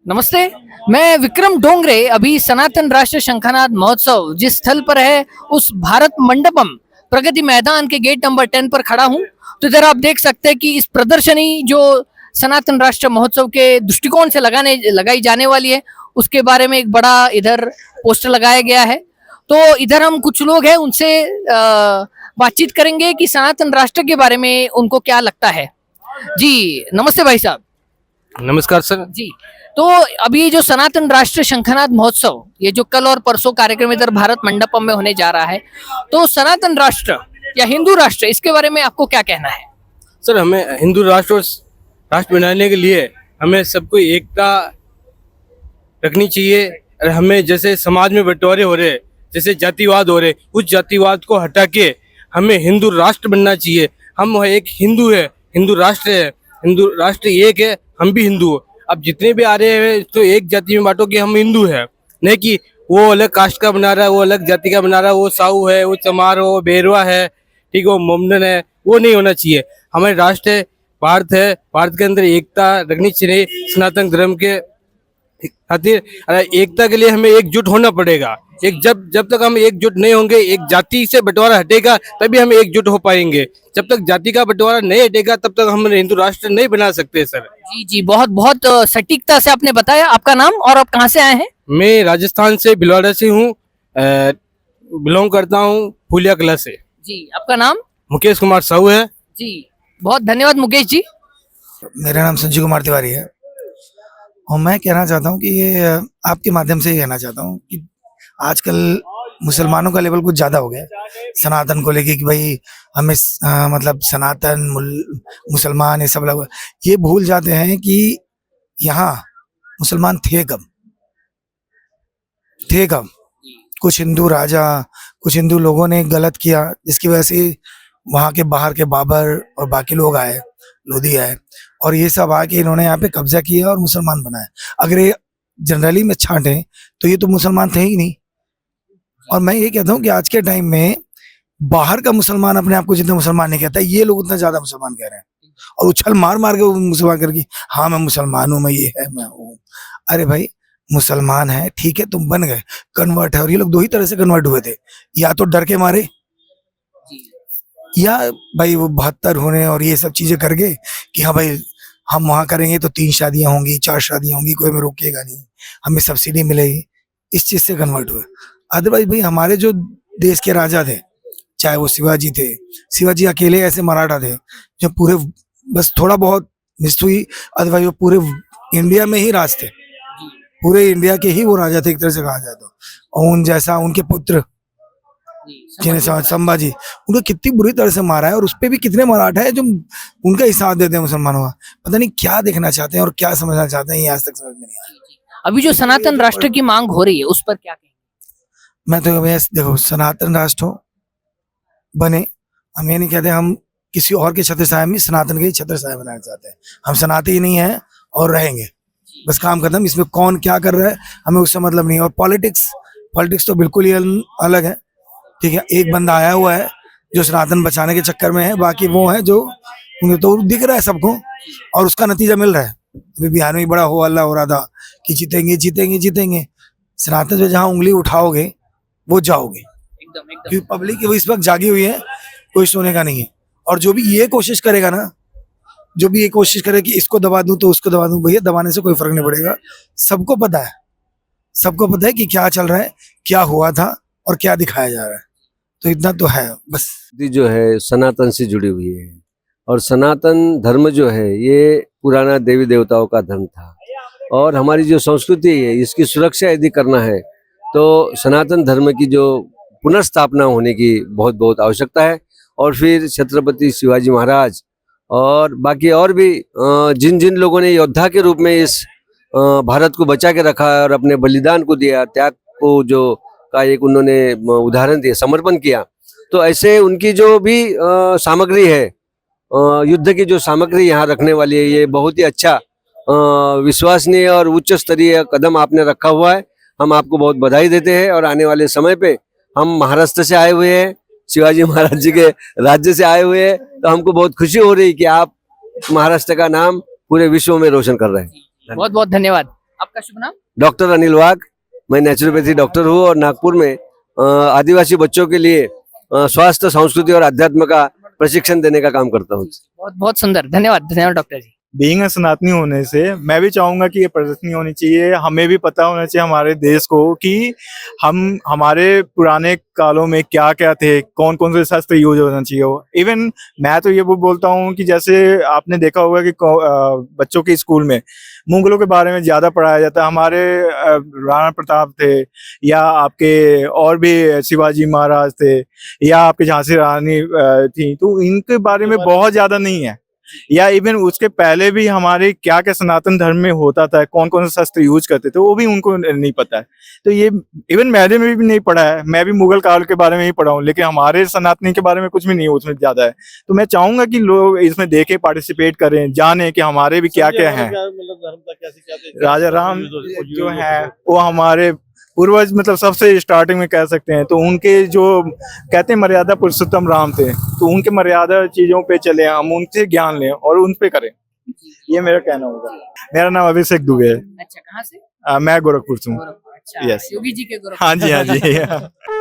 नमस्ते। मैं विक्रम डोंगरे अभी सनातन राष्ट्र शंखनाद महोत्सव जिस स्थल पर है उस भारत मंडपम प्रगति मैदान के गेट नंबर 10 पर खड़ा हूं। तो इधर आप देख सकते हैं कि इस प्रदर्शनी जो सनातन राष्ट्र महोत्सव के दृष्टिकोण से लगाई जाने वाली है उसके बारे में एक बड़ा इधर पोस्टर लगाया गया है। तो इधर हम कुछ लोग हैं उनसे बातचीत करेंगे कि सनातन राष्ट्र के बारे में उनको क्या लगता है। जी नमस्ते भाई साहब। नमस्कार सर। जी तो अभी जो सनातन राष्ट्र शंखनाद महोत्सव ये जो कल और परसों कार्यक्रम इधर भारत मंडपम में होने जा रहा है, तो सनातन राष्ट्र या हिंदू राष्ट्र इसके बारे में आपको क्या कहना है? सर हमें हिंदू राष्ट्र बनाने के लिए हमें सबको एकता रखनी चाहिए और हमें जैसे समाज में बंटवारे हो रहे, जैसे जातिवाद हो रहे, उस जातिवाद को हटा के हमें हिंदू राष्ट्र बनना चाहिए। हम एक हिंदू है, हिंदू राष्ट्र है, हिंदू राष्ट्र एक है, हम भी हिंदू हो। अब जितने भी आ रहे हैं तो एक जाति में बांटो कि हम हिंदू है, नहीं कि वो अलग कास्ट का बना रहा है, वो अलग जाति का बना रहा है, वो साहू है, वो चमार हो, बेरवा है, ठीक है, वो मोमडन है, वो नहीं होना चाहिए। हमारे राष्ट्र है, भारत है, भारत के अंदर एकता रखनी चाहिए सनातन धर्म के खातिर। एकता के लिए हमें एकजुट होना पड़ेगा। जब तक हम एकजुट नहीं होंगे, एक जाति से बंटवारा हटेगा तभी हम एकजुट हो पाएंगे। जब तक जाति का बंटवारा नहीं हटेगा तब तक हम हिंदू राष्ट्र नहीं बना सकते सर। जी जी बहुत बहुत सटीकता से आपने बताया। आपका नाम और आप कहाँ से आए हैं? मैं राजस्थान से भिलवाड़ा से हूँ, बिलोंग करता हूँ फूलिया कला से। जी आपका नाम? मुकेश कुमार साहू है। जी बहुत धन्यवाद मुकेश जी। मेरा नाम संजीव कुमार तिवारी है और मैं कहना चाहता हूँ कि ये आपके माध्यम से ही कहना चाहता हूँ कि आजकल मुसलमानों का लेवल कुछ ज़्यादा हो गया है सनातन को लेके कि भाई हमें मतलब सनातन मुसलमान ये सब लोग ये भूल जाते हैं कि यहाँ मुसलमान थे कब। कुछ हिंदू राजा, कुछ हिंदू लोगों ने गलत किया जिसकी वजह से वहाँ के बाहर के बाबर और बाकी लोग आए, लोधी आए और ये सब आके इन्होंने यहाँ पे कब्जा किया और मुसलमान बनाए। अगर ये जनरली में छांटे तो ये तो मुसलमान थे ही नहीं। और मैं ये कहता हूँ कि आज के टाइम में बाहर का मुसलमान अपने आप को जितना मुसलमान नहीं कहता, ये लोग उतना ज्यादा मुसलमान कह रहे हैं और उछल मार मार के मुसलमान करके हाँ मैं मुसलमान हूँ, मैं ये है, मैं हूँ। अरे भाई मुसलमान है ठीक है, तुम बन गए, कन्वर्ट है। और ये लोग दो ही तरह से कन्वर्ट हुए थे, या तो डर के मारे या भाई वो 72 होने और ये सब चीजें करके कि हाँ भाई हम वहाँ करेंगे तो 3 शादियां होंगी, 4 शादियां होंगी, कोई हमें रोकेगा नहीं, हमें सब्सिडी मिलेगी, इस चीज से कन्वर्ट हुए। अदरवाइज भाई हमारे जो देश के राजा थे, चाहे वो शिवाजी थे, शिवाजी अकेले ऐसे मराठा थे जो पूरे बस थोड़ा बहुत मिस हुई, अदरवाइज वो पूरे इंडिया में ही राज थे, पूरे इंडिया के ही वो राजा थे एक तरह से कहा जाए तो। और उन जैसा उनके पुत्र जिन्हें संभाजी, उनको कितनी बुरी तरह से मारा है और उसपे भी कितने मराठा है जो उनका ही साथ देते हैं मुसलमानों का। पता नहीं क्या देखना चाहते हैं और क्या समझना चाहते हैं, ये आज तक समझ में नहीं आया। अभी जो सनातन राष्ट्र की मांग हो रही है उस पर क्या कहेंगे? मैं तो देखो सनातन राष्ट्र हो बने, हम ये नहीं कहते हम किसी और के छत्र छाया में सनातन के ही छत्र छाया बनाना चाहते हैं। हम सनातन ही नहीं है और रहेंगे, बस काम खत्म। इसमें कौन क्या कर रहा है हमें उससे मतलब नहीं। और पॉलिटिक्स तो बिल्कुल ही अलग है, ठीक है। एक बंदा आया हुआ है जो सनातन बचाने के चक्कर में है, बाकी वो है जो उन्हें तो दिख रहा है सबको और उसका नतीजा मिल रहा है। अभी बिहार में बड़ा हो हल्ला हो रहा था कि जीतेंगे जीतेंगे जीतेंगे। सनातन पे जहाँ उंगली उठाओगे वो जाओगे, क्योंकि पब्लिक इस वक्त जागी हुई है, कोई सोने का नहीं है। और जो भी ये कोशिश करेगा ना, जो भी ये कोशिश करे कि इसको दबा दूं तो उसको दबा दूं, भैया दबाने से कोई फर्क नहीं पड़ेगा। सबको पता है कि क्या चल रहा है, क्या हुआ था और क्या दिखाया जा रहा है। तो इतना तो है बस। जो है सनातन से जुड़ी हुई है और सनातन धर्म जो है ये पुराना देवी देवताओं का धर्म था और हमारी जो संस्कृति है इसकी सुरक्षा यदि करना है तो सनातन धर्म की जो पुनर्स्थापना होने की बहुत बहुत आवश्यकता है। और फिर छत्रपति शिवाजी महाराज और बाकी और भी जिन जिन लोगों ने योद्धा के रूप में इस भारत को बचा के रखा और अपने बलिदान को दिया, त्याग को जो का एक उन्होंने उदाहरण दिया, समर्पण किया, तो ऐसे उनकी जो भी सामग्री है, युद्ध की जो सामग्री यहाँ रखने वाली है, ये बहुत ही अच्छा विश्वसनीय और उच्च स्तरीय कदम आपने रखा हुआ है। हम आपको बहुत बधाई देते हैं और आने वाले समय पे हम महाराष्ट्र से आए हुए हैं, शिवाजी महाराज जी के राज्य से आए हुए हैं, तो हमको बहुत खुशी हो रही है कि आप महाराष्ट्र का नाम पूरे विश्व में रोशन कर रहे हैं। बहुत बहुत धन्यवाद। आपका शुभ नाम? डॉक्टर अनिल वाघ, मैं नेचुरोपैथी डॉक्टर हूँ और नागपुर में आदिवासी बच्चों के लिए स्वास्थ्य, संस्कृति और अध्यात्म का प्रशिक्षण देने का काम करता हूँ। बहुत बहुत सुंदर, धन्यवाद धन्यवाद डॉक्टर जी। बीइंग अ सनातनी होने से मैं भी चाहूंगा कि ये प्रदर्शनी होनी चाहिए। हमें भी पता होना चाहिए हमारे देश को कि हम हमारे पुराने कालों में क्या क्या थे, कौन कौन से शस्त्र यूज होना चाहिए। इवन मैं तो ये वो बोलता हूँ कि जैसे आपने देखा होगा कि बच्चों के स्कूल में मुगलों के बारे में ज्यादा पढ़ाया जाता है। हमारे राणा प्रताप थे, या आपके और भी शिवाजी महाराज थे, या आपके झांसी रानी थी, तो इनके बारे में बहुत ज्यादा नहीं है। या इवन उसके पहले भी हमारे क्या क्या सनातन धर्म में होता था, कौन कौन से शस्त्र यूज करते थे, वो भी उनको नहीं पता है। तो ये इवन मैंने में भी नहीं पढ़ा है, मैं भी मुगल काल के बारे में ही पढ़ा हूँ, लेकिन हमारे सनातनी के बारे में कुछ भी नहीं उसमें ज्यादा है। तो मैं चाहूंगा कि लोग इसमें देखें, पार्टिसिपेट करें, जाने कि हमारे भी क्या क्या है। राजा राम जो है वो हमारे पूर्वज, मतलब सबसे स्टार्टिंग में कह सकते हैं। तो उनके जो कहते हैं मर्यादा पुरुषोत्तम राम थे, तो उनके मर्यादा चीजों पे चले, हम उनसे ज्ञान लें और उन पे करें, ये मेरा कहना होगा। मेरा नाम अभिषेक दुबे है। अच्छा, कहाँ से? मैं गोरखपुर से हूँ। गोरखपुर, अच्छा। Yes. योगी जी के गोरखपुर। हाँ जी, हाँ जी।